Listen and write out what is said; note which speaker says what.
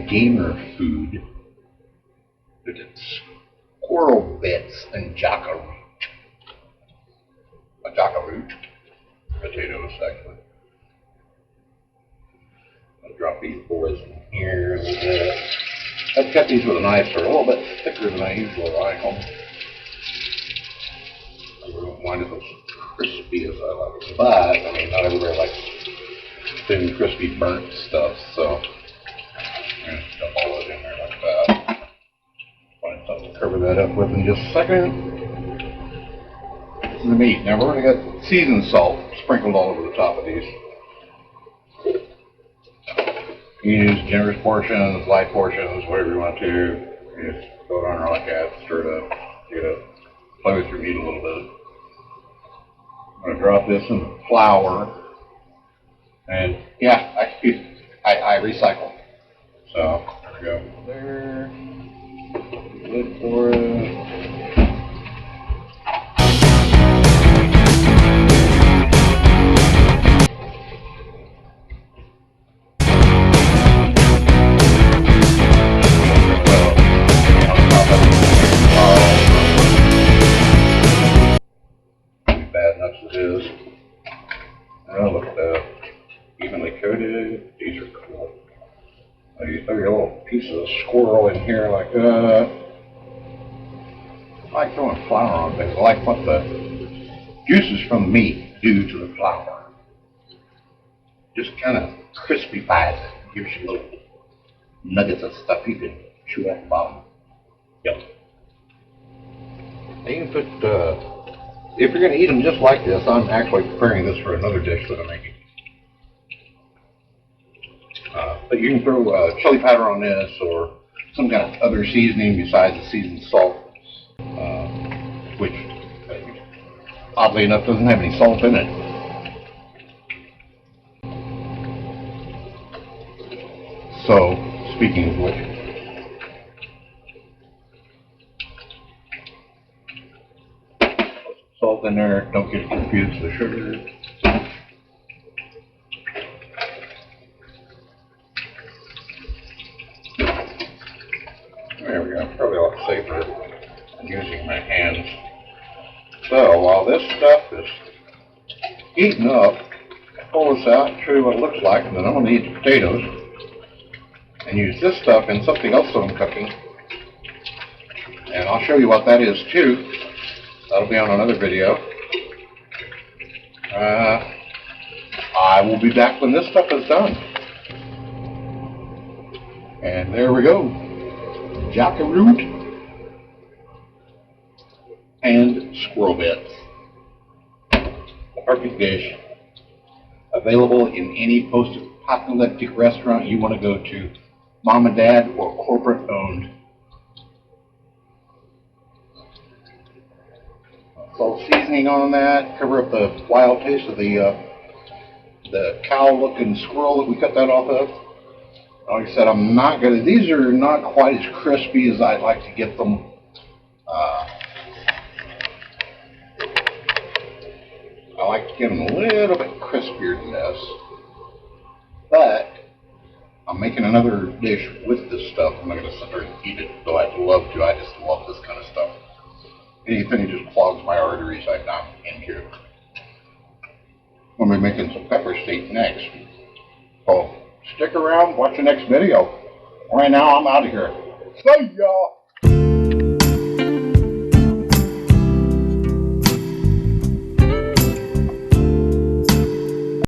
Speaker 1: gamer food. It's Squirrel Bits and jackroot. A jackroot. Potatoes, actually. I'll drop these boys in here a little bit. I've cut these with a knife, so they're a little bit thicker than I usually like them. I don't mind if it's crispy as I like it, but I mean, not everybody likes thin, crispy, burnt stuff, so I'm just dump all it in there like that. Find something to cover that up with in just a second. This is the meat. Now we're going to get seasoned salt sprinkled all over the top of these. You can use generous portions, light portions, whatever you want to. You just throw it on there like that, stir it up, get it, play with your meat a little bit. I'm going to drop this in the flour. And yeah, I recycle. So there we go. There. Lid for it. Bad enough as it is. Oh, look at that. Evenly coated. These are cool. You throw your little piece of squirrel in here like that. I like throwing flour on things. I like what the juices from the meat do to the flour. Just kind of crispifies it. Gives you little nuggets of stuff you can chew off the bottom. Yep. You can put, if you're going to eat them just like this, I'm actually preparing this for another dish that I'm making. But you can throw chili powder on this or some kind of other seasoning besides the seasoned salt, which oddly enough doesn't have any salt in it. So, speaking of which, salt in there, don't get confused with sugar. There we go, probably a lot safer than using my hands. So while this stuff is heating up, pull this out, show you what it looks like, and then I'm going to eat the potatoes and use this stuff in something else that I'm cooking. And I'll show you what that is too. That'll be on another video. I will be back when this stuff is done. And there we go. Jackroot and squirrel bits. Perfect dish. Available in any post-apocalyptic restaurant you want to go to. Mom and Dad or corporate owned. So seasoning on that, cover up the wild taste of the cow-looking squirrel that we cut that off of. Like I said, I'm not gonna. These are not quite as crispy as I'd like to get them. I like to get them a little bit crispier than this, but I'm making another dish with this stuff. I'm not gonna sit there and eat it, though I'd love to. I just love this kind of stuff. Anything that just clogs my arteries, I'm not into. We'll be making some pepper steak next. So stick around, watch the next video. Right now, I'm out of here. See ya!